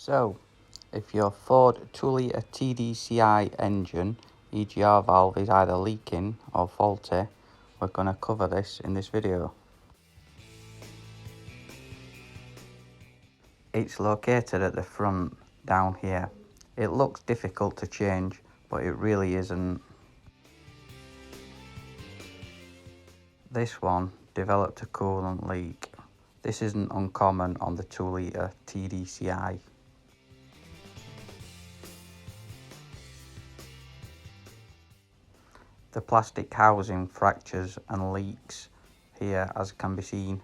So, if your Ford 2-litre TDCI engine EGR valve is either leaking or faulty, we're going to cover this in this video. It's located at the front down here. It looks difficult to change, but it really isn't. This one developed a coolant leak. This isn't uncommon on the 2-litre TDCI. The plastic housing fractures and leaks here, as can be seen.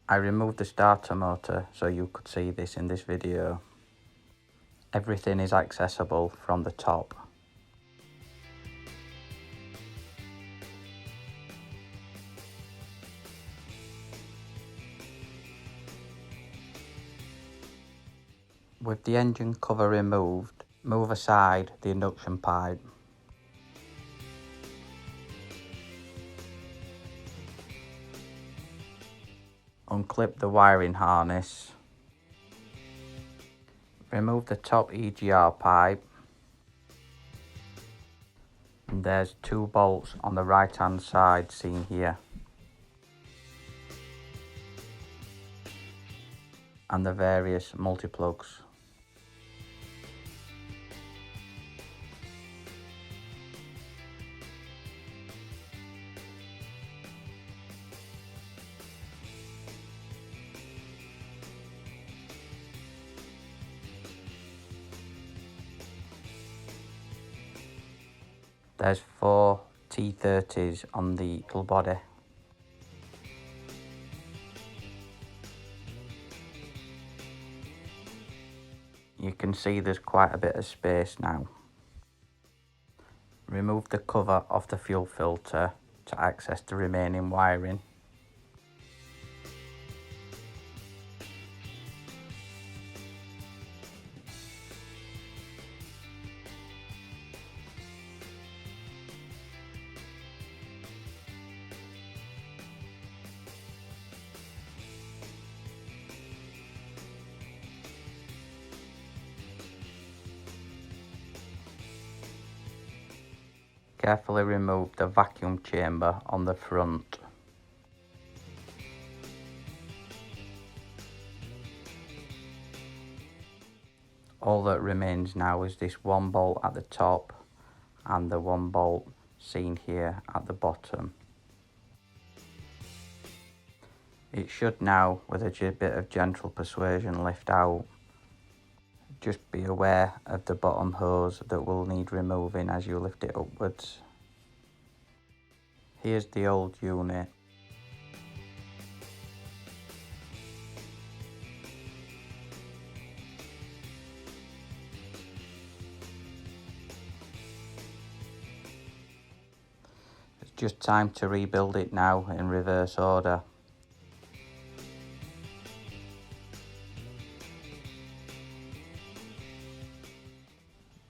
I removed the starter motor so you could see this in this video. Everything is accessible from the top. With the engine cover removed, move aside the induction pipe. Unclip the wiring harness. Remove the top EGR pipe. And there's 2 bolts on the right hand side seen here. And the various multi-plugs. There's 4 T30s on the little body. You can see there's quite a bit of space now. Remove the cover off the fuel filter to access the remaining wiring. Carefully remove the vacuum chamber on the front. All that remains now is this 1 bolt at the top and the 1 bolt seen here at the bottom. It should now, with a bit of gentle persuasion, lift out. Just be aware of the bottom hose that will need removing as you lift it upwards. Here's the old unit. It's just time to rebuild it now in reverse order.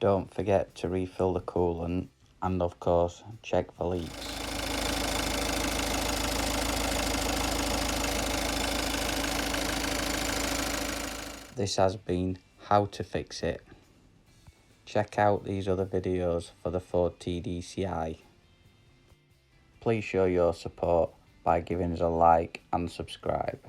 Don't forget to refill the coolant and of course check for leaks. This has been how to fix it. Check out these other videos for the Ford TDCI. Please show your support by giving us a like and subscribe.